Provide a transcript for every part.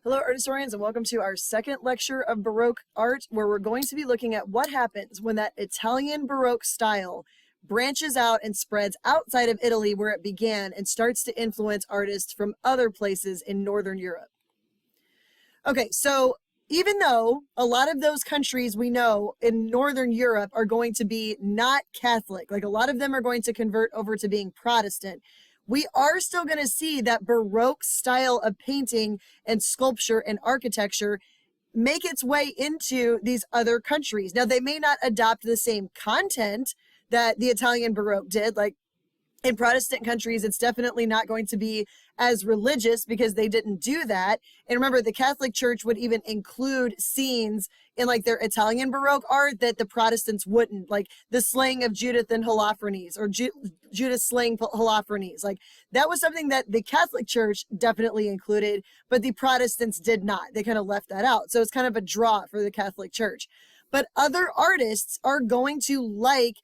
Hello, art historians, and welcome to our second lecture of Baroque art, where we're going to be looking at what happens when that Italian Baroque style branches out and spreads outside of Italy where it began and starts to influence artists from other places in Northern Europe. Okay, so even though a lot of those countries we know in Northern Europe are going to be not Catholic, like a lot of them are going to convert over to being Protestant, we are still going to see that Baroque style of painting and sculpture and architecture make its way into these other countries. Now, they may not adopt the same content that the Italian Baroque did. Like in Protestant countries, it's definitely not going to be as religious because they didn't do that. And remember, the Catholic Church would even include scenes in like their Italian Baroque art that the Protestants wouldn't, like the slaying of Judith and Holofernes, or Judith slaying Holofernes. Like that was something that the Catholic Church definitely included, but the Protestants did not. They kind of left that out. So it's kind of a draw for the Catholic Church. But other artists are going to like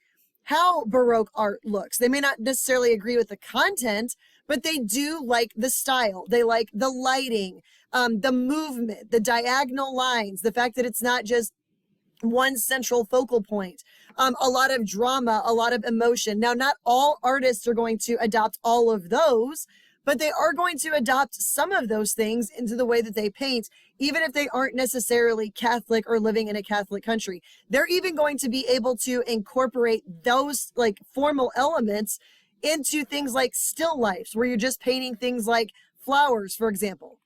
how Baroque art looks. They may not necessarily agree with the content, but they do like the style. They like the lighting, the movement, the diagonal lines, the fact that it's not just one central focal point, a lot of drama, a lot of emotion. Now, not all artists are going to adopt all of those, but they are going to adopt some of those things into the way that they paint, even if they aren't necessarily Catholic or living in a Catholic country. They're even going to be able to incorporate those like formal elements into things like still lifes, where you're just painting things like flowers, for example.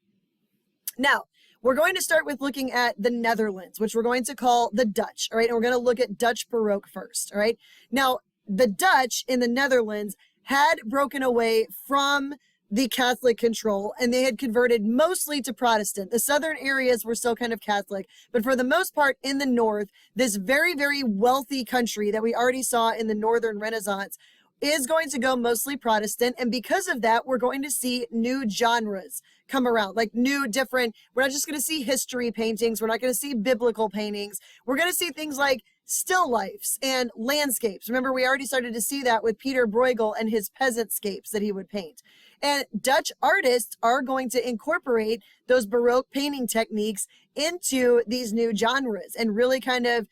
Now, we're going to start with looking at the Netherlands, which we're going to call the Dutch, all right? And we're going to look at Dutch Baroque first, all right? Now, the Dutch in the Netherlands had broken away from the Catholic control, and they had converted mostly to Protestant. The southern areas were still kind of Catholic, but for the most part in the north, this very, very wealthy country that we already saw in the Northern Renaissance is going to go mostly Protestant. And because of that, we're going to see new genres come around, like new different, we're not just going to see history paintings. We're not going to see biblical paintings. We're going to see things like still lifes and landscapes. Remember, we already started to see that with Peter Bruegel and his peasantscapes that he would paint. And Dutch artists are going to incorporate those Baroque painting techniques into these new genres and really kind of,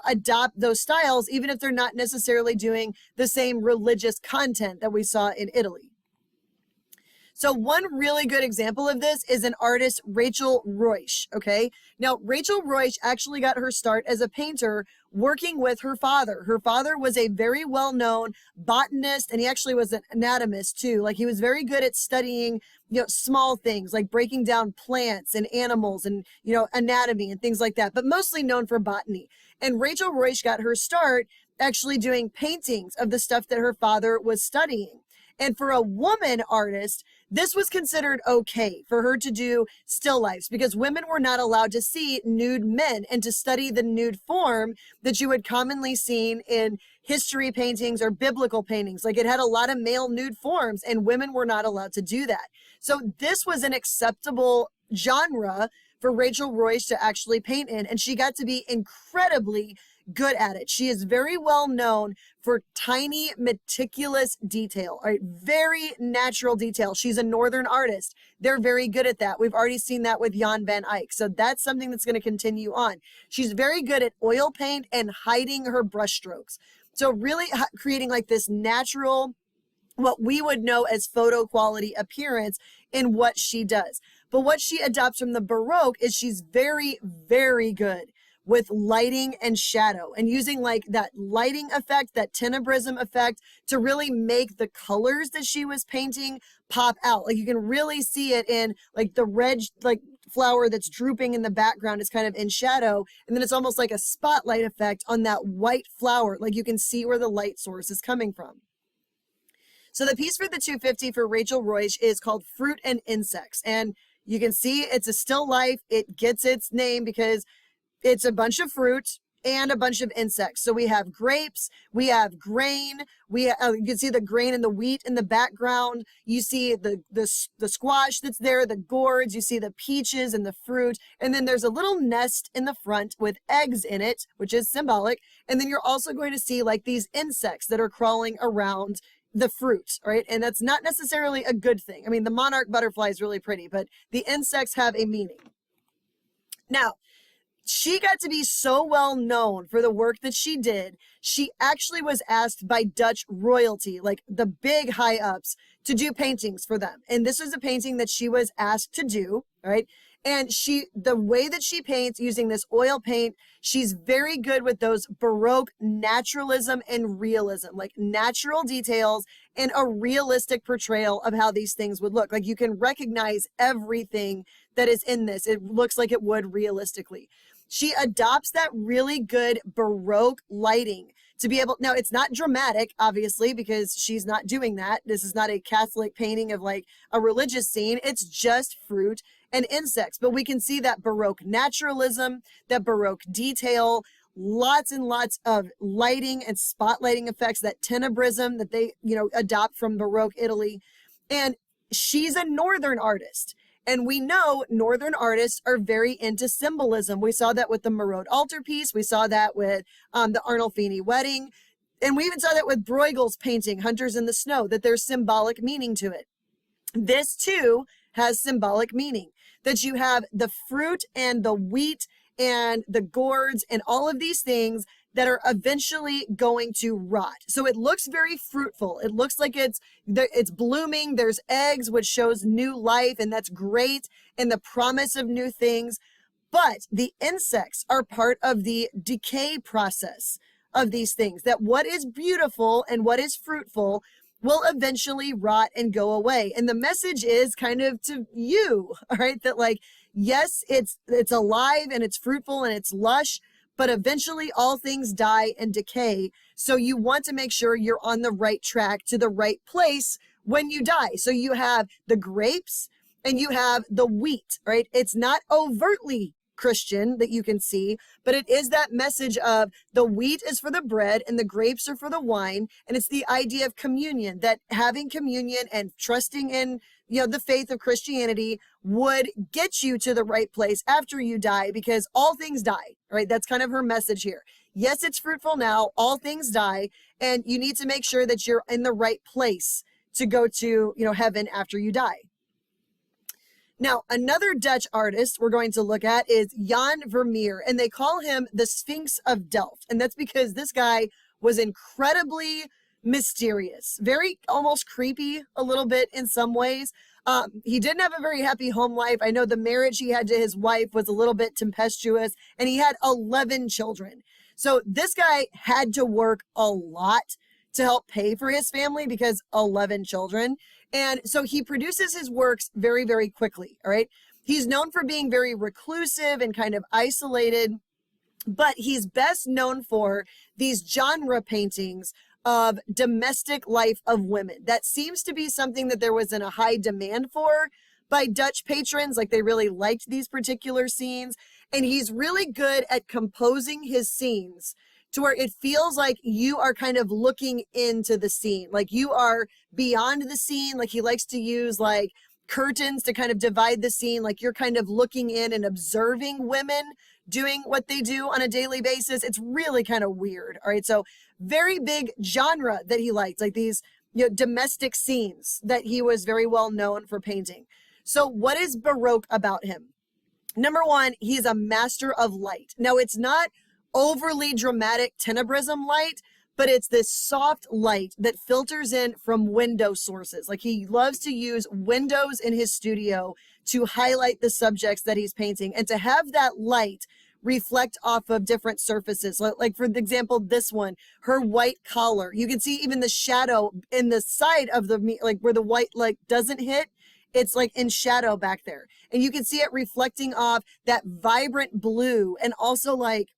adopt those styles, even if they're not necessarily doing the same religious content that we saw in Italy. So one really good example of this is an artist, Rachel Ruysch, okay? Now, Rachel Ruysch actually got her start as a painter working with her father. Her father was a very well-known botanist, and he actually was an anatomist too. Like he was very good at studying, small things like breaking down plants and animals and, anatomy and things like that, but mostly known for botany. And Rachel Ruysch got her start actually doing paintings of the stuff that her father was studying. And for a woman artist, this was considered okay for her to do still lifes because women were not allowed to see nude men and to study the nude form that you had commonly seen in history paintings or biblical paintings. Like it had a lot of male nude forms and women were not allowed to do that. So this was an acceptable genre for Rachel Ruysch to actually paint in, and she got to be incredibly good at it. She is very well known for tiny, meticulous detail, right? Very natural detail. She's a Northern artist. They're very good at that. We've already seen that with Jan van Eyck. So that's something that's going to continue on. She's very good at oil paint and hiding her brushstrokes. So really creating like this natural, what we would know as photo quality appearance in what she does. But what she adopts from the Baroque is she's very, very good with lighting and shadow and using like that lighting effect, that tenebrism effect to really make the colors that she was painting pop out. Like you can really see it in like the red, like flower that's drooping in the background is kind of in shadow. And then it's almost like a spotlight effect on that white flower. Like you can see where the light source is coming from. So the piece for the 250 for Rachel Ruysch is called Fruit and Insects. And you can see it's a still life. It gets its name because it's a bunch of fruit and a bunch of insects. So we have grapes, we have grain, you can see the grain and the wheat in the background. You see the squash that's there, the gourds, you see the peaches and the fruit. And then there's a little nest in the front with eggs in it, which is symbolic. And then you're also going to see like these insects that are crawling around the fruit, right? And that's not necessarily a good thing. I mean, the monarch butterfly is really pretty, but the insects have a meaning. Now, she got to be so well known for the work that she did. She actually was asked by Dutch royalty, like the big high ups, to do paintings for them. And this was a painting that she was asked to do, right? And the way that she paints using this oil paint, she's very good with those Baroque naturalism and realism, like natural details and a realistic portrayal of how these things would look. Like you can recognize everything that is in this. It looks like it would realistically. She adopts that really good Baroque lighting to be able, now it's not dramatic, obviously, because she's not doing that. This is not a Catholic painting of like a religious scene. It's just fruit and insects. But we can see that Baroque naturalism, that Baroque detail, lots and lots of lighting and spotlighting effects, that tenebrism that they, adopt from Baroque Italy. And she's a Northern artist. And we know Northern artists are very into symbolism. We saw that with the Marode altarpiece. We saw that with the Arnolfini wedding. And we even saw that with Bruegel's painting, Hunters in the Snow, that there's symbolic meaning to it. This too has symbolic meaning, that you have the fruit and the wheat and the gourds and all of these things that are eventually going to rot. So it looks very fruitful. It looks like it's blooming. There's eggs, which shows new life, and that's great, and the promise of new things. But the insects are part of the decay process of these things, that what is beautiful and what is fruitful will eventually rot and go away. And the message is kind of to you, all right, that like, yes, it's alive and it's fruitful and it's lush, but eventually all things die and decay. So you want to make sure you're on the right track to the right place when you die. So you have the grapes and you have the wheat, right? It's not overtly Christian that you can see, but it is that message of the wheat is for the bread and the grapes are for the wine. And it's the idea of communion, that having communion and trusting in the faith of Christianity would get you to the right place after you die, because all things die, right? That's kind of her message here. Yes, it's fruitful now, all things die, and you need to make sure that you're in the right place to go to, heaven after you die. Now, another Dutch artist we're going to look at is Jan Vermeer, and they call him the Sphinx of Delft. And that's because this guy was incredibly mysterious, very almost creepy a little bit in some ways. He didn't have a very happy home life. I know the marriage he had to his wife was a little bit tempestuous, and he had 11 children. So this guy had to work a lot to help pay for his family because 11 children. And so he produces his works very, very quickly, all right? He's known for being very reclusive and kind of isolated, but he's best known for these genre paintings of domestic life of women. That seems to be something that there was in a high demand for by Dutch patrons. Like they really liked these particular scenes. And he's really good at composing his scenes to where it feels like you are kind of looking into the scene, like you are beyond the scene. Like he likes to use like curtains to kind of divide the scene, like you're kind of looking in and observing women doing what they do on a daily basis. It's really kind of weird. All right. So very big genre that he liked, like these domestic scenes that he was very well known for painting. So what is Baroque about him? Number one, he's a master of light. Now it's not overly dramatic tenebrism light, but it's this soft light that filters in from window sources. Like he loves to use windows in his studio to highlight the subjects that he's painting and to have that light reflect off of different surfaces. Like for example, this one, her white collar, you can see even the shadow in the side of the, like where the white like doesn't hit, it's like in shadow back there. And you can see it reflecting off that vibrant blue and also like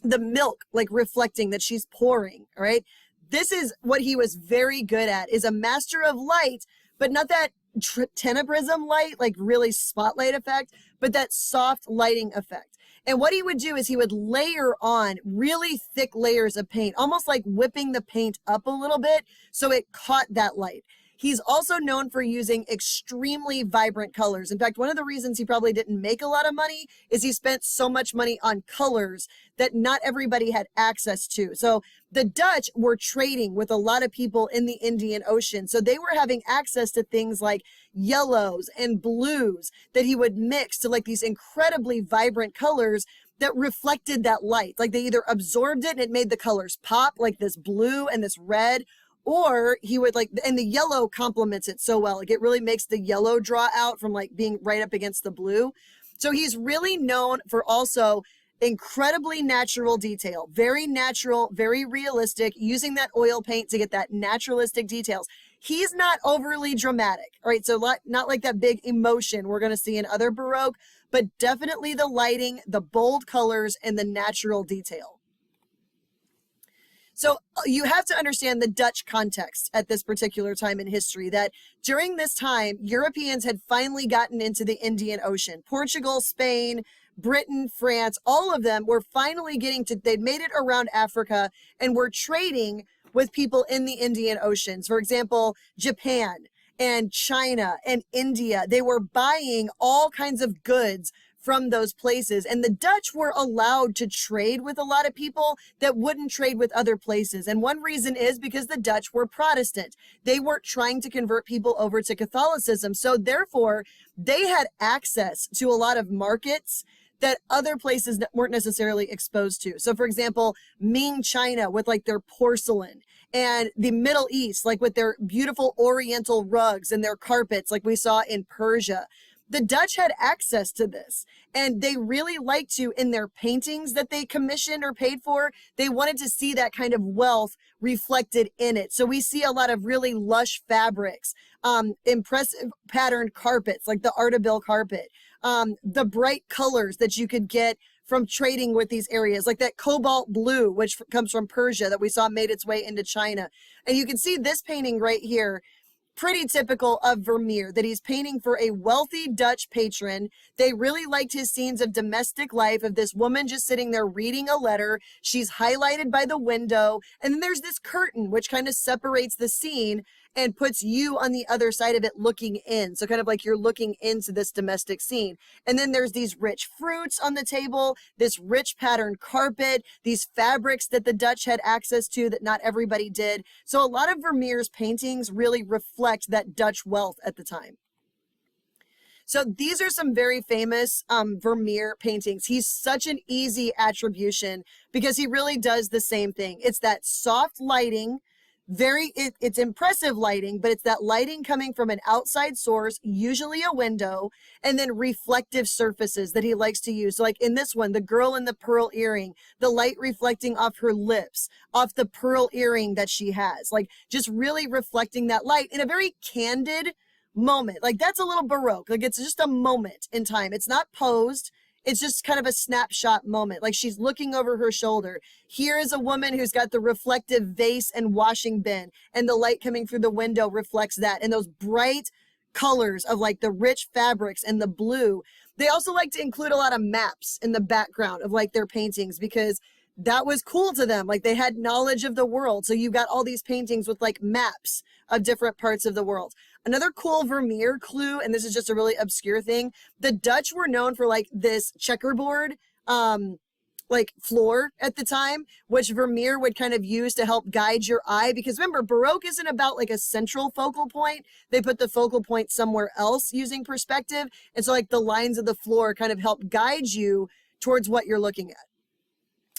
the milk, like reflecting that she's pouring, all right? This is what he was very good at, is a master of light, but not that tenebrism light, like really spotlight effect, but that soft lighting effect. And what he would do is he would layer on really thick layers of paint, almost like whipping the paint up a little bit so it caught that light. He's also known for using extremely vibrant colors. In fact, one of the reasons he probably didn't make a lot of money is he spent so much money on colors that not everybody had access to. So the Dutch were trading with a lot of people in the Indian Ocean. So they were having access to things like yellows and blues that he would mix to like these incredibly vibrant colors that reflected that light. Like they either absorbed it and it made the colors pop, like this blue and this red, or he would like, and the yellow complements it so well. Like it really makes the yellow draw out from like being right up against the blue. So he's really known for also incredibly natural detail, very natural, very realistic, using that oil paint to get that naturalistic details. He's not overly dramatic, all right? So not like that big emotion we're going to see in other Baroque, but definitely the lighting, the bold colors, and the natural detail. So you have to understand the Dutch context at this particular time in history, that during this time, Europeans had finally gotten into the Indian Ocean. Portugal, Spain, Britain, France, all of them were finally they'd made it around Africa and were trading with people in the Indian Oceans. For example, Japan and China and India, they were buying all kinds of goods from those places. And the Dutch were allowed to trade with a lot of people that wouldn't trade with other places. And one reason is because the Dutch were Protestant. They weren't trying to convert people over to Catholicism. So therefore, they had access to a lot of markets that other places that weren't necessarily exposed to. So for example, Ming China with like their porcelain, and the Middle East, like with their beautiful Oriental rugs and their carpets, like we saw in Persia. The Dutch had access to this, and they really liked to, in their paintings that they commissioned or paid for, they wanted to see that kind of wealth reflected in it. So we see a lot of really lush fabrics, impressive patterned carpets, like the Ardabil carpet, the bright colors that you could get from trading with these areas, like that cobalt blue, which comes from Persia that we saw made its way into China. And you can see this painting right here, pretty typical of Vermeer, that he's painting for a wealthy Dutch patron. They really liked his scenes of domestic life, of this woman just sitting there reading a letter. She's highlighted by the window. And then there's this curtain, which kind of separates the scene and puts you on the other side of it looking in. So kind of like you're looking into this domestic scene. And then there's these rich fruits on the table, this rich patterned carpet, these fabrics that the Dutch had access to that not everybody did. So a lot of Vermeer's paintings really reflect that Dutch wealth at the time. So these are some very famous Vermeer paintings. He's such an easy attribution because he really does the same thing. It's that soft lighting, it's impressive lighting, but it's that lighting coming from an outside source, usually a window, and then reflective surfaces that he likes to use. So like in this one, the girl in the pearl earring, the light reflecting off her lips, off the pearl earring that she has, like just really reflecting that light in a very candid moment. Like that's a little Baroque. Like it's just a moment in time. It's not posed. It's just kind of a snapshot moment. Like she's looking over her shoulder. Here is a woman who's got the reflective vase and washing bin, and the light coming through the window reflects that. And those bright colors of like the rich fabrics and the blue. They also like to include a lot of maps in the background of like their paintings because that was cool to them. Like they had knowledge of the world. So you got all these paintings with like maps of different parts of the world. Another cool Vermeer clue, and this is just a really obscure thing, the Dutch were known for like this checkerboard like floor at the time, which Vermeer would kind of use to help guide your eye. Because remember, Baroque isn't about like a central focal point. They put the focal point somewhere else using perspective. And so like the lines of the floor kind of help guide you towards what you're looking at.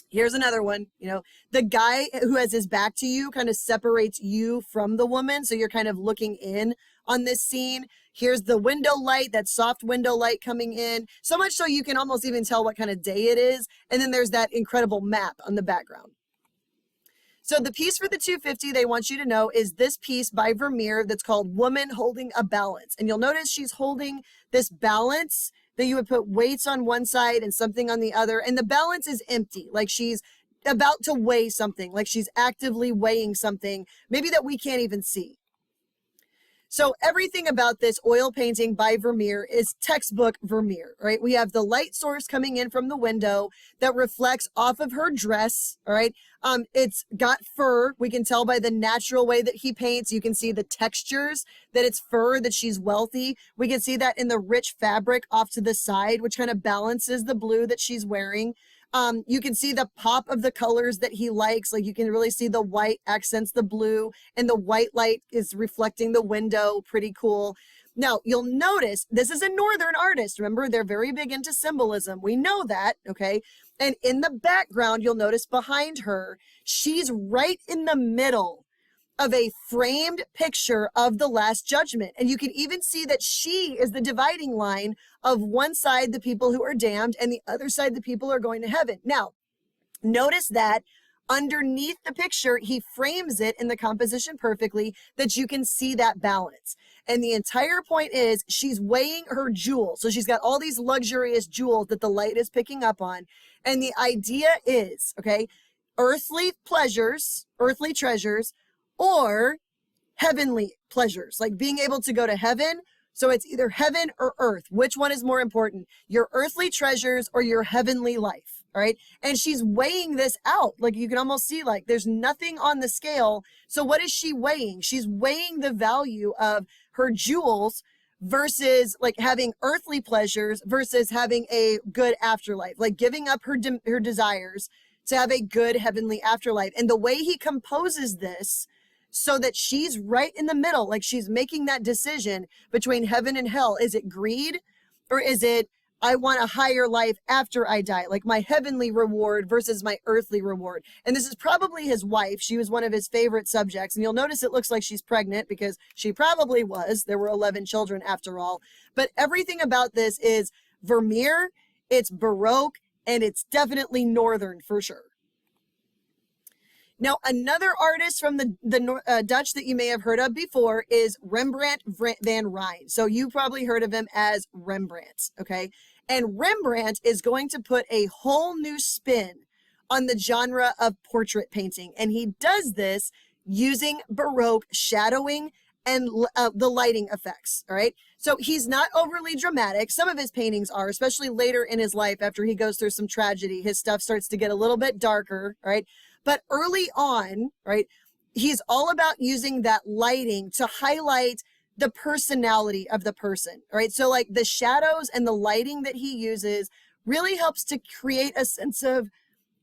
Here's another one, you know, the guy who has his back to you kind of separates you from the woman. So you're kind of looking in on this scene. Here's the window light, that soft window light coming in, so much so you can almost even tell what kind of day it is. And then there's that incredible map on the background. So the piece for the 250 they want you to know is this piece by Vermeer that's called Woman Holding a Balance. And you'll notice she's holding this balance that you would put weights on one side and something on the other. And the balance is empty, like she's about to weigh something, like she's actively weighing something, maybe that we can't even see. So everything about this oil painting by Vermeer is textbook Vermeer, right? We have the light source coming in from the window that reflects off of her dress, all right? It's got fur. We can tell by the natural way that he paints. You can see the textures, that it's fur, that she's wealthy. We can see that in the rich fabric off to the side, which kind of balances the blue that she's wearing. You can see the pop of the colors that he likes. Like you can really see the white accents the blue, and the white light is reflecting the window. Pretty cool. Now you'll notice this is a Northern artist. Remember, they're very big into symbolism. We know that, okay? And in the background, you'll notice behind her, she's right in the middle of a framed picture of the Last Judgment. And you can even see that she is the dividing line of one side, the people who are damned, and the other side, the people who are going to heaven. Now, notice that underneath the picture, he frames it in the composition perfectly, that you can see that balance. And the entire point is she's weighing her jewels. So she's got all these luxurious jewels that the light is picking up on. And the idea is, okay, earthly pleasures, earthly treasures, or heavenly pleasures, like being able to go to heaven. So it's either heaven or earth. Which one is more important? Your earthly treasures or your heavenly life, all right? And she's weighing this out. Like you can almost see, like there's nothing on the scale. So what is she weighing? She's weighing the value of her jewels versus like having earthly pleasures versus having a good afterlife, like giving up her desires to have a good heavenly afterlife. And the way he composes this so that she's right in the middle, like she's making that decision between heaven and hell. Is it greed, or is it, I want a higher life after I die, like my heavenly reward versus my earthly reward? And this is probably his wife. She was one of his favorite subjects. And you'll notice it looks like she's pregnant because she probably was. There were 11 children after all. But everything about this is Vermeer, it's Baroque, and it's definitely Northern for sure. Now, another artist from the Dutch that you may have heard of before is Rembrandt van Rijn. So you probably heard of him as Rembrandt, okay? And Rembrandt is going to put a whole new spin on the genre of portrait painting. And he does this using Baroque shadowing and the lighting effects, all right? So he's not overly dramatic. Some of his paintings are, especially later in his life after he goes through some tragedy. His stuff starts to get a little bit darker, all right? But early on, right, he's all about using that lighting to highlight the personality of the person, right? So like the shadows and the lighting that he uses really helps to create a sense of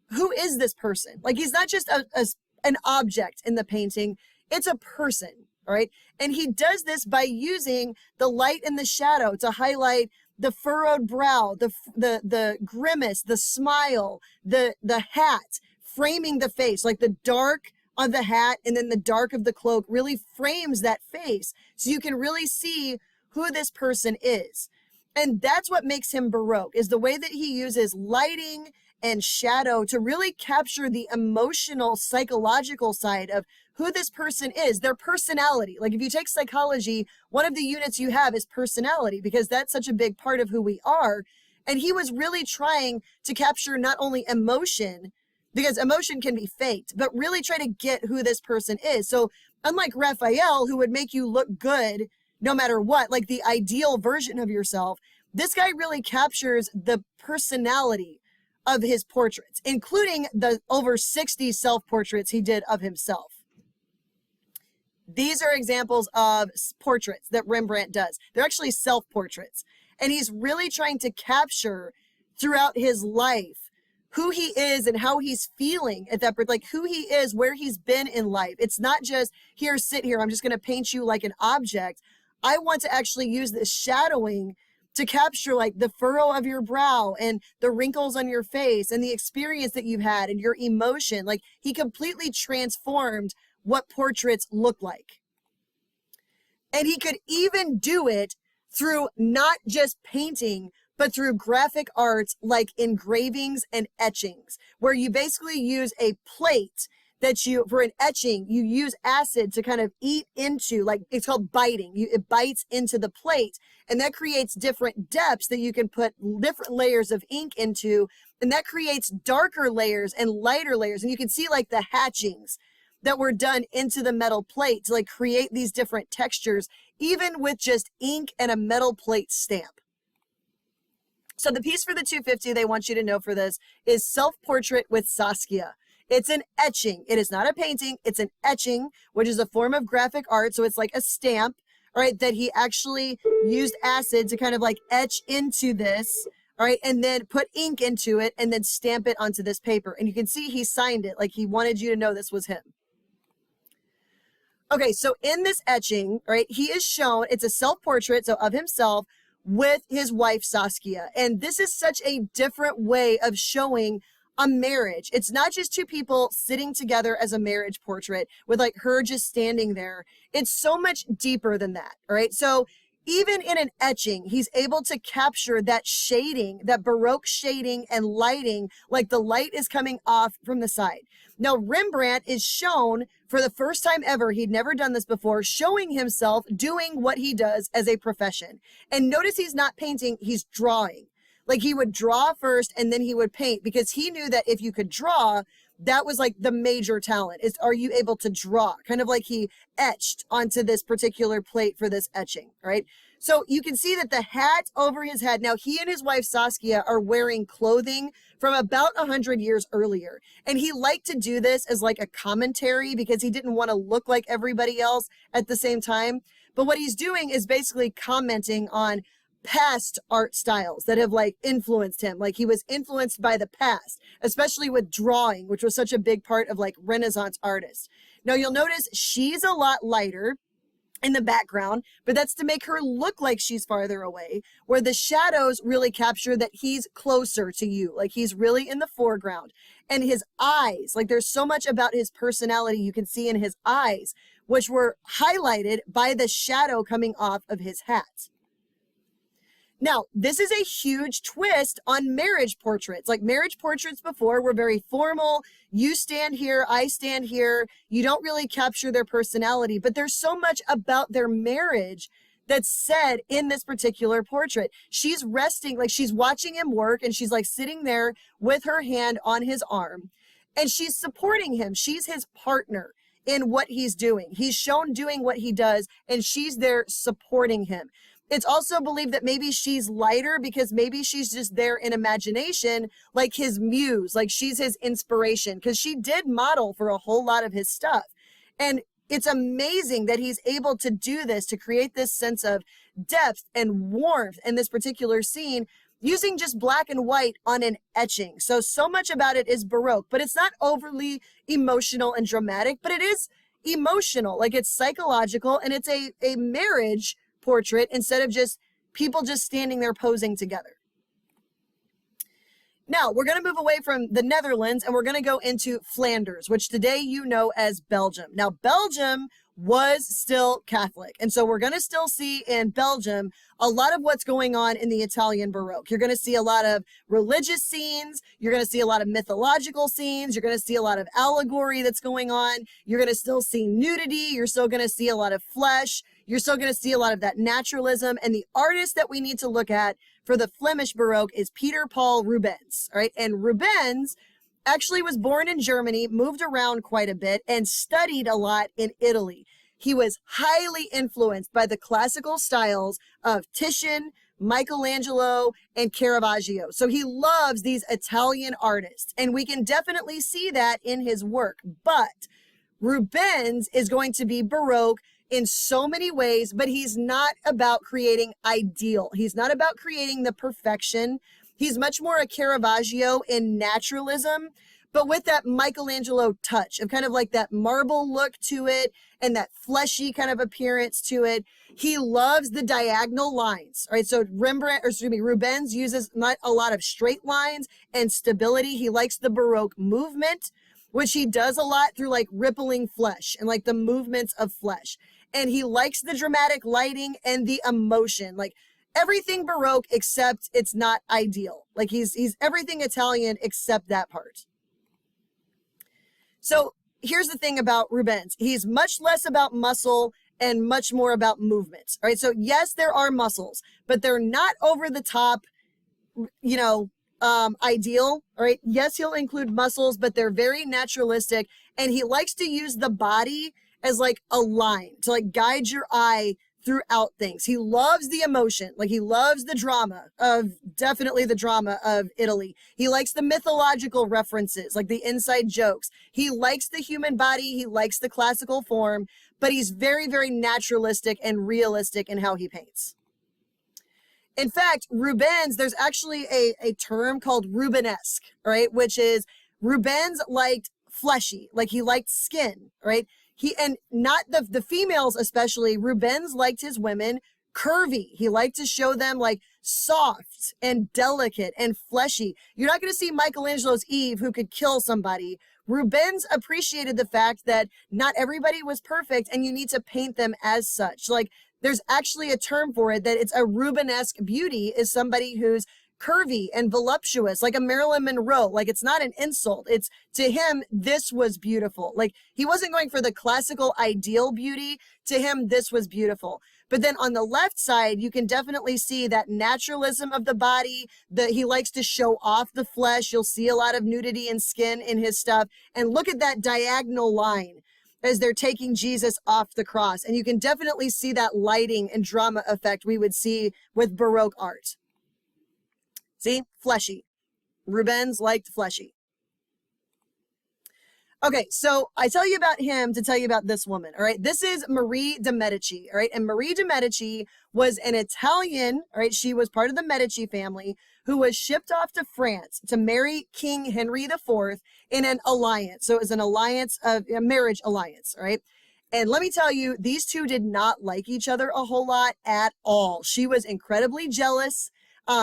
who is this person? Like he's not just an object in the painting, it's a person, all right? And he does this by using the light and the shadow to highlight the furrowed brow, the grimace, the smile, the hat, framing the face, like the dark of the hat and then the dark of the cloak really frames that face. So you can really see who this person is. And that's what makes him Baroque, is the way that he uses lighting and shadow to really capture the emotional, psychological side of who this person is, their personality. Like if you take psychology, one of the units you have is personality, because that's such a big part of who we are. And he was really trying to capture not only emotion, because emotion can be faked, but really try to get who this person is. So unlike Raphael, who would make you look good no matter what, like the ideal version of yourself, this guy really captures the personality of his portraits, including the over 60 self-portraits he did of himself. These are examples of portraits that Rembrandt does. They're actually self-portraits. And he's really trying to capture throughout his life who he is and how he's feeling at that point, like who he is, where he's been in life. It's not just here, sit here, I'm just going to paint you like an object. I want to actually use this shadowing to capture like the furrow of your brow and the wrinkles on your face and the experience that you've had and your emotion. Like he completely transformed what portraits look like. And he could even do it through not just painting, but through graphic arts like engravings and etchings, where you basically use a plate that you, for an etching, you use acid to kind of eat into, like it's called biting. It bites into the plate, and that creates different depths that you can put different layers of ink into, and that creates darker layers and lighter layers. And you can see like the hatchings that were done into the metal plate to like create these different textures, even with just ink and a metal plate stamp. So the piece for the 250 they want you to know for this is Self-Portrait with Saskia. It's an etching. It is not a painting. It's an etching, which is a form of graphic art. So it's like a stamp, all right, that he actually used acid to kind of like etch into this, all right, and then put ink into it and then stamp it onto this paper. And you can see he signed it, like he wanted you to know this was him. Okay, so in this etching, right, he is shown, it's a self-portrait, so of himself, with his wife Saskia. And this is such a different way of showing a marriage. It's not just two people sitting together as a marriage portrait with like her just standing there. It's so much deeper than that, all right? So even in an etching, he's able to capture that shading, that Baroque shading and lighting, like the light is coming off from the side. Now, Rembrandt is shown for the first time ever, he'd never done this before, showing himself doing what he does as a profession. And notice he's not painting, he's drawing. Like he would draw first and then he would paint, because he knew that if you could draw, that was like the major talent, is are you able to draw? Kind of like he etched onto this particular plate for this etching, right? So you can see that the hat over his head, now he and his wife Saskia are wearing clothing from about 100 years earlier. And he liked to do this as like a commentary because he didn't want to look like everybody else at the same time. But what he's doing is basically commenting on past art styles that have like influenced him. Like he was influenced by the past, especially with drawing, which was such a big part of like Renaissance artists. Now you'll notice she's a lot lighter in the background, but that's to make her look like she's farther away, where the shadows really capture that he's closer to you, like he's really in the foreground. And his eyes, like there's so much about his personality you can see in his eyes, which were highlighted by the shadow coming off of his hat. Now, this is a huge twist on marriage portraits. Like marriage portraits before were very formal. You stand here, I stand here. You don't really capture their personality, but there's so much about their marriage that's said in this particular portrait. She's resting, like she's watching him work, and she's like sitting there with her hand on his arm, and she's supporting him. She's his partner in what he's doing. He's shown doing what he does, and she's there supporting him. It's also believed that maybe she's lighter because maybe she's just there in imagination, like his muse, like she's his inspiration, because she did model for a whole lot of his stuff. And it's amazing that he's able to do this, to create this sense of depth and warmth in this particular scene using just black and white on an etching. So much about it is Baroque, but it's not overly emotional and dramatic, but it is emotional, like it's psychological, and it's a marriage portrait instead of just people just standing there posing together. Now, we're going to move away from the Netherlands and we're going to go into Flanders, which today you know as Belgium. Now, Belgium was still Catholic. And so we're going to still see in Belgium a lot of what's going on in the Italian Baroque. You're going to see a lot of religious scenes. You're going to see a lot of mythological scenes. You're going to see a lot of allegory that's going on. You're going to still see nudity. You're still going to see a lot of flesh. You're still going to see a lot of that naturalism. And the artist that we need to look at for the Flemish Baroque is Peter Paul Rubens, all right? And Rubens actually was born in Germany, moved around quite a bit, and studied a lot in Italy. He was highly influenced by the classical styles of Titian, Michelangelo, and Caravaggio. So he loves these Italian artists, and we can definitely see that in his work. But Rubens is going to be Baroque in so many ways, but he's not about creating ideal. He's not about creating the perfection. He's much more a Caravaggio in naturalism, but with that Michelangelo touch of kind of like that marble look to it and that fleshy kind of appearance to it. He loves the diagonal lines, right? So Rubens uses not a lot of straight lines and stability. He likes the Baroque movement, which he does a lot through like rippling flesh and like the movements of flesh. And he likes the dramatic lighting and the emotion, like everything Baroque except it's not ideal. Like he's everything Italian except that part. So here's the thing about Rubens. He's much less about muscle and much more about movement. All right. So yes, there are muscles, but they're not over the top, you know, ideal. All right. Yes, he'll include muscles, but they're very naturalistic And he likes to use the body as like a line to like guide your eye throughout things. He loves the emotion, like he loves the drama of, definitely the drama of Italy. He likes the mythological references, like the inside jokes. He likes the human body. He likes the classical form, but he's very, very naturalistic and realistic in how he paints. In fact, Rubens, there's actually a term called Rubenesque, right? Which is Rubens liked fleshy, like he liked skin, right? And not the females especially, Rubens liked his women curvy. He liked to show them like soft and delicate and fleshy. You're not going to see Michelangelo's Eve who could kill somebody. Rubens appreciated the fact that not everybody was perfect and you need to paint them as such. Like there's actually a term for it, that it's a Rubenesque beauty is somebody who's curvy and voluptuous, like a Marilyn Monroe. Like it's not an insult. It's, to him, this was beautiful. Like he wasn't going for the classical ideal beauty. To him, this was beautiful. But then on the left side, you can definitely see that naturalism of the body, that he likes to show off the flesh. You'll see a lot of nudity and skin in his stuff. And look at that diagonal line as they're taking Jesus off the cross. And you can definitely see that lighting and drama effect we would see with Baroque art. See, fleshy. Rubens liked fleshy. Okay, so I tell you about him to tell you about this woman, all right? This is Marie de Medici, all right? And Marie de Medici was an Italian, all right? She was part of the Medici family who was shipped off to France to marry King Henry IV in an alliance. So it was an alliance, of a marriage alliance, all right? And let me tell you, these two did not like each other a whole lot at all. She was incredibly jealous.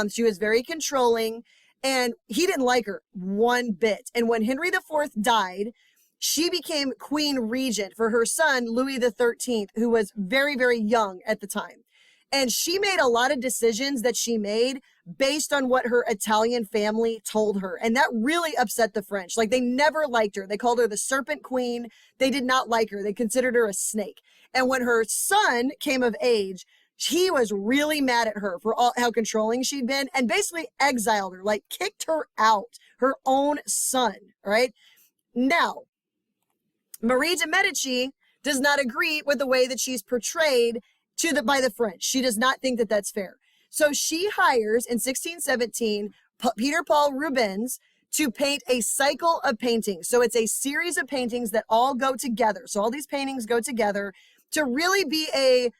She was very controlling, and he didn't like her one bit. And when Henry IV died, she became queen regent for her son, Louis XIII, who was very, very young at the time. And she made a lot of decisions that she made based on what her Italian family told her. And that really upset the French. Like they never liked her. They called her the Serpent Queen. They did not like her. They considered her a snake. And when her son came of age, he was really mad at her for how controlling she'd been and basically exiled her, like kicked her out, her own son, all right? Now, Marie de Medici does not agree with the way that she's portrayed by the French. She does not think that that's fair. So she hires in 1617 Peter Paul Rubens to paint a cycle of paintings. So it's a series of paintings that all go together. So all these paintings go together to really be a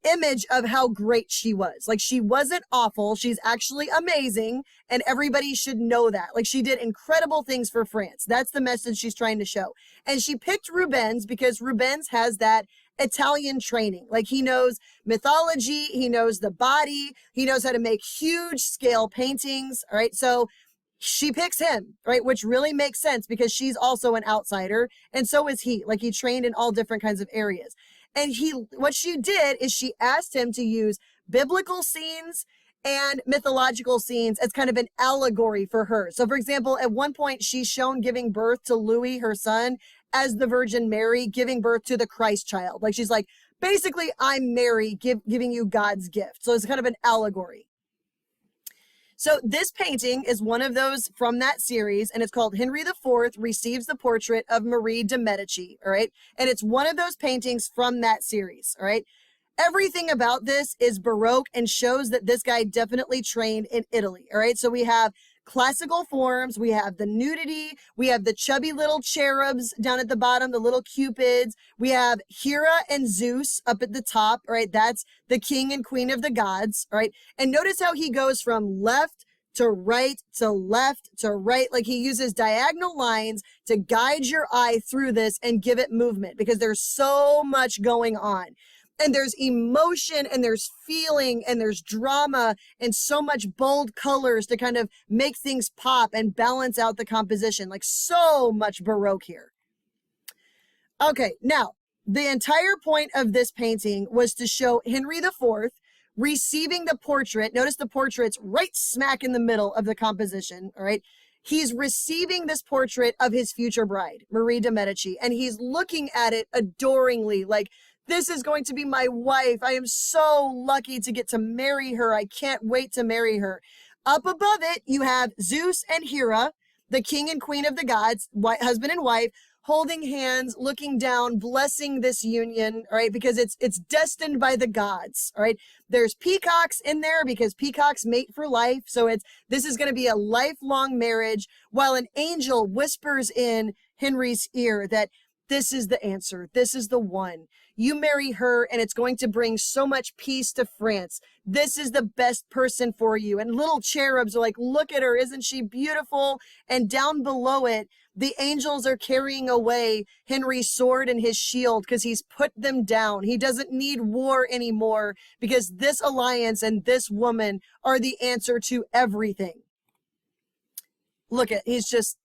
image of how great she was. Like she wasn't awful. She's actually amazing. And everybody should know that. Like she did incredible things for France. That's the message she's trying to show. And she picked Rubens because Rubens has that Italian training. Like he knows mythology. He knows the body. He knows how to make huge scale paintings. All right. So she picks him, right? Which really makes sense because she's also an outsider. And so is he. Like he trained in all different kinds of areas. And what she did is she asked him to use biblical scenes and mythological scenes as kind of an allegory for her. So for example, at one point she's shown giving birth to Louis, her son, as the Virgin Mary giving birth to the Christ child. Like she's like, basically, I'm Mary giving you God's gift. So it's kind of an allegory. So this painting is one of those from that series, and it's called Henry IV Receives the Portrait of Marie de Medici, all right? And it's one of those paintings from that series, all right? Everything about this is Baroque and shows that this guy definitely trained in Italy, all right? So we have classical forms, we have the nudity, we have the chubby little cherubs down at the bottom, the little cupids, we have Hera and Zeus up at the top, all right? That's the king and queen of the gods, all right? And notice how he goes from left to right to left to right, like he uses diagonal lines to guide your eye through this and give it movement because there's so much going on. And there's emotion and there's feeling and there's drama and so much bold colors to kind of make things pop and balance out the composition. Like so much Baroque here. Okay, now the entire point of this painting was to show Henry IV receiving the portrait. Notice the portrait's right smack in the middle of the composition, all right? He's receiving this portrait of his future bride, Marie de Medici, and he's looking at it adoringly, like, this is going to be my wife. I am so lucky to get to marry her. I can't wait to marry her. Up above it, you have Zeus and Hera, the king and queen of the gods, husband and wife, holding hands, looking down, blessing this union, all right, because it's destined by the gods, all right. There's peacocks in there because peacocks mate for life, so this is going to be a lifelong marriage, while an angel whispers in Henry's ear that this is the answer, this is the one. You marry her and it's going to bring so much peace to France. This is the best person for you. And little cherubs are like, look at her, isn't she beautiful? And down below it, the angels are carrying away Henry's sword and his shield because he's put them down. He doesn't need war anymore because this alliance and this woman are the answer to everything. Look at, he's just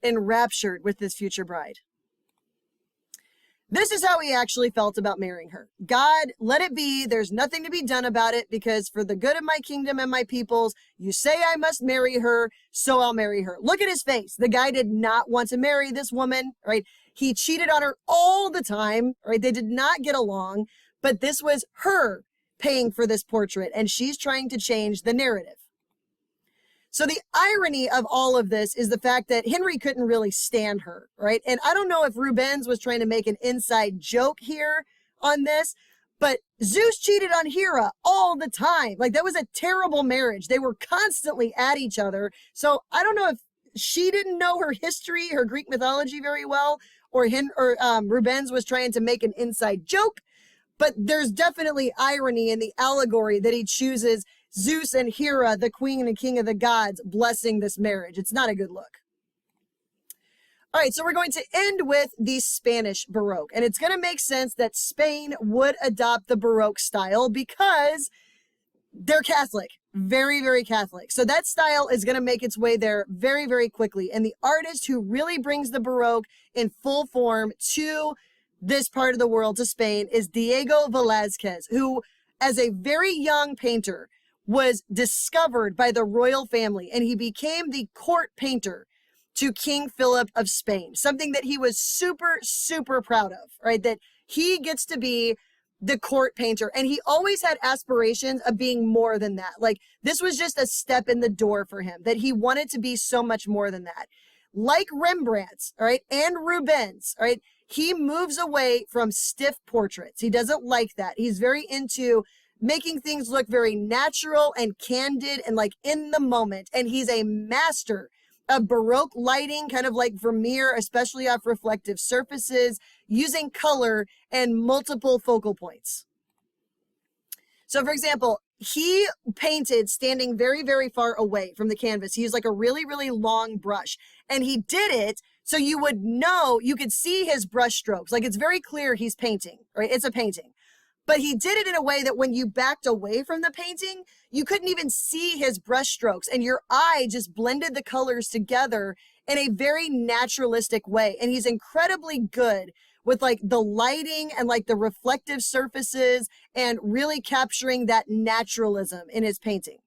enraptured with this future bride. This is how he actually felt about marrying her. God, let it be. There's nothing to be done about it because for the good of my kingdom and my peoples, you say I must marry her, so I'll marry her. Look at his face. The guy did not want to marry this woman, right? He cheated on her all the time, right? They did not get along, but this was her paying for this portrait, and she's trying to change the narrative. So the irony of all of this is the fact that Henry couldn't really stand her, right? And I don't know if Rubens was trying to make an inside joke here on this, but Zeus cheated on Hera all the time. Like, that was a terrible marriage. They were constantly at each other. So I don't know if she didn't know her history, her Greek mythology very well, or Rubens was trying to make an inside joke, but there's definitely irony in the allegory that he chooses Zeus and Hera, the queen and king of the gods, blessing this marriage. It's not a good look. All right, so we're going to end with the Spanish Baroque. And it's going to make sense that Spain would adopt the Baroque style because they're Catholic, very, very Catholic. So that style is going to make its way there very, very quickly. And the artist who really brings the Baroque in full form to this part of the world, to Spain, is Diego Velázquez, who, as a very young painter, was discovered by the royal family, and he became the court painter to King Philip of Spain, something that he was super, super proud of, right? That he gets to be the court painter, and he always had aspirations of being more than that. Like, this was just a step in the door for him, that he wanted to be so much more than that. Like Rembrandt, all right, and Rubens, all right, he moves away from stiff portraits. He doesn't like that. He's very into making things look very natural and candid and like in the moment. And he's a master of Baroque lighting, kind of like Vermeer, especially off reflective surfaces, using color and multiple focal points. So for example, he painted standing very, very far away from the canvas. He used like a really, really long brush, and he did it so you would know, you could see his brush strokes. Like, it's very clear he's painting, right? It's a painting. But he did it in a way that when you backed away from the painting, you couldn't even see his brush strokes, and your eye just blended the colors together in a very naturalistic way. And he's incredibly good with like the lighting and like the reflective surfaces and really capturing that naturalism in his painting.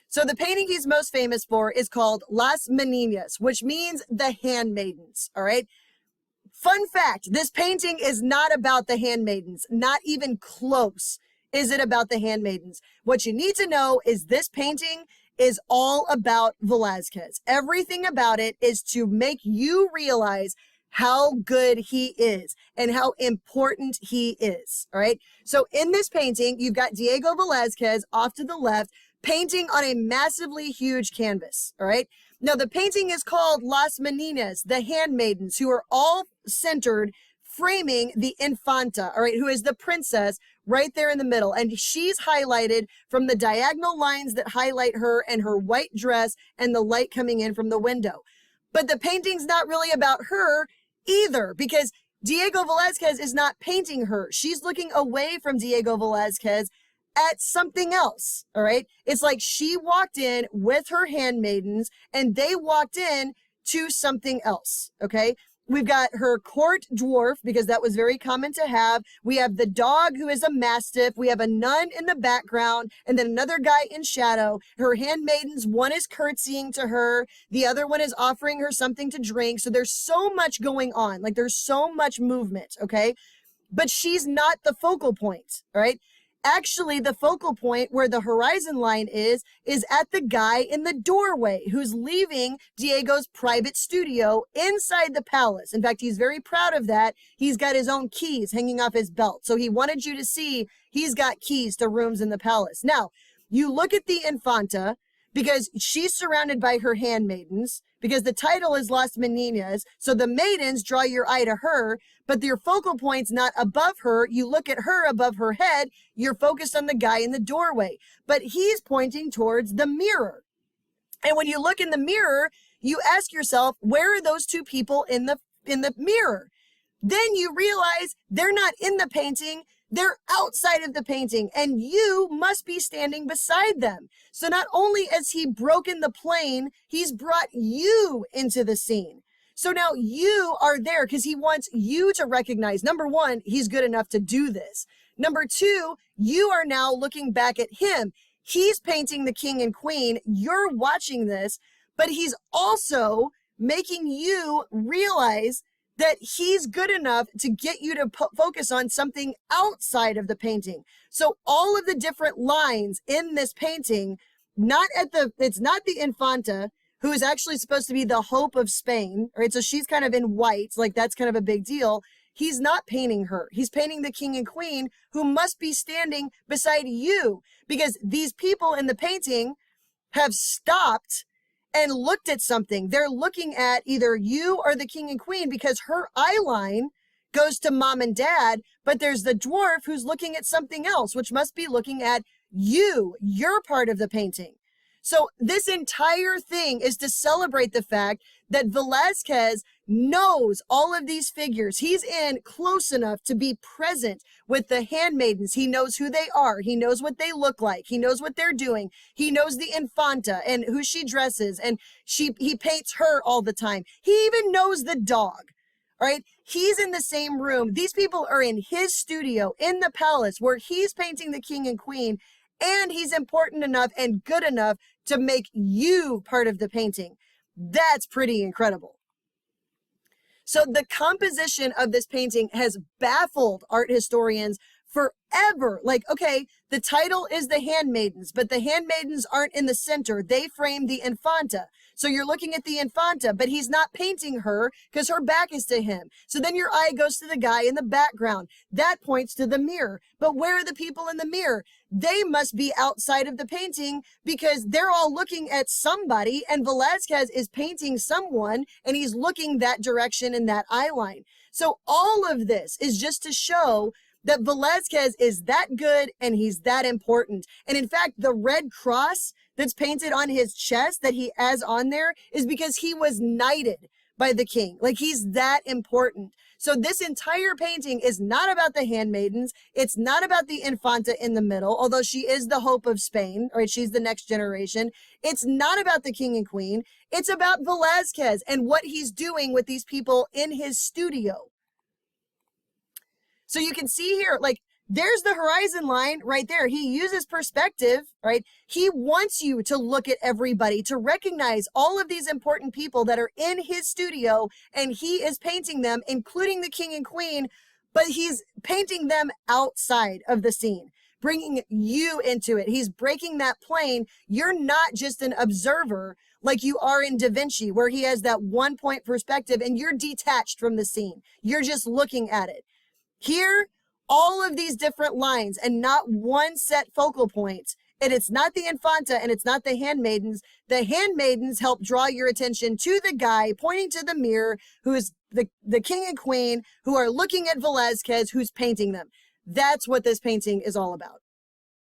So the painting he's most famous for is called Las Meninas, which means the handmaidens, all right? Fun fact, this painting is not about the handmaidens, not even close is it about the handmaidens. What you need to know is this painting is all about Velázquez. Everything about it is to make you realize how good he is and how important he is, all right? So in this painting, you've got Diego Velázquez off to the left, painting on a massively huge canvas, all right? Now, the painting is called Las Meninas, the handmaidens, who are all centered, framing the Infanta, all right, who is the princess right there in the middle. And she's highlighted from the diagonal lines that highlight her and her white dress and the light coming in from the window. But the painting's not really about her either, because Diego Velázquez is not painting her. She's looking away from Diego Velázquez at something else, all right? It's like she walked in with her handmaidens and they walked in to something else, okay? We've got her court dwarf, because that was very common to have. We have the dog, who is a mastiff. We have a nun in the background, and then another guy in shadow. Her handmaidens, one is curtsying to her. The other one is offering her something to drink. So there's so much going on. Like, there's so much movement, okay? But she's not the focal point, all right? Actually, the focal point where the horizon line is at the guy in the doorway who's leaving Diego's private studio inside the palace. In fact, he's very proud of that. He's got his own keys hanging off his belt. So he wanted you to see he's got keys to rooms in the palace. Now, you look at the Infanta because she's surrounded by her handmaidens, because the title is Las Meninas. So the maidens draw your eye to her, but your focal point's not above her. You look at her above her head. You're focused on the guy in the doorway, but he's pointing towards the mirror. And when you look in the mirror, you ask yourself, where are those two people in the mirror? Then you realize they're not in the painting. They're outside of the painting, and you must be standing beside them. So not only has he broken the plane, he's brought you into the scene. So now you are there because he wants you to recognize, number one, he's good enough to do this. Number two, you are now looking back at him. He's painting the king and queen. You're watching this, but he's also making you realize that he's good enough to get you to focus on something outside of the painting. So all of the different lines in this painting, it's not the Infanta, who is actually supposed to be the hope of Spain, right? So she's kind of in white, like that's kind of a big deal. He's not painting her. He's painting the king and queen who must be standing beside you, because these people in the painting have stopped and looked at something. They're looking at either you or the king and queen, because her eye line goes to mom and dad, but there's the dwarf who's looking at something else, which must be looking at you. You're part of the painting. So this entire thing is to celebrate the fact that Velázquez knows all of these figures. He's in close enough to be present with the handmaidens. He knows who they are. He knows what they look like. He knows what they're doing. He knows the Infanta and who she dresses, and he paints her all the time. He even knows the dog. All right. He's in the same room. These people are in his studio in the palace where he's painting the king and queen, and he's important enough and good enough to make you part of the painting. That's pretty incredible. So the composition of this painting has baffled art historians forever. Like, okay, the title is The Handmaidens, but the handmaidens aren't in the center. They frame the Infanta. So you're looking at the Infanta, but he's not painting her because her back is to him. So then your eye goes to the guy in the background. That points to the mirror. But where are the people in the mirror? They must be outside of the painting because they're all looking at somebody, and Velázquez is painting someone, and he's looking that direction in that eye line. So all of this is just to show that Velázquez is that good and he's that important. And in fact, the red cross that's painted on his chest that he has on there is because he was knighted by the king. Like, he's that important. So this entire painting is not about the handmaidens. It's not about the Infanta in the middle, although she is the hope of Spain, right? She's the next generation. It's not about the king and queen. It's about Velázquez and what he's doing with these people in his studio. So you can see here, like, there's the horizon line right there. He uses perspective, right? He wants you to look at everybody, to recognize all of these important people that are in his studio, and he is painting them, including the king and queen, but he's painting them outside of the scene, bringing you into it. He's breaking that plane. You're not just an observer like you are in Da Vinci, where he has that 1-point perspective and you're detached from the scene. You're just looking at it. Here, all of these different lines and not one set focal point. And it's not the Infanta and it's not the handmaidens. The handmaidens help draw your attention to the guy pointing to the mirror, who is the king and queen, who are looking at Velázquez, who's painting them. That's what this painting is all about.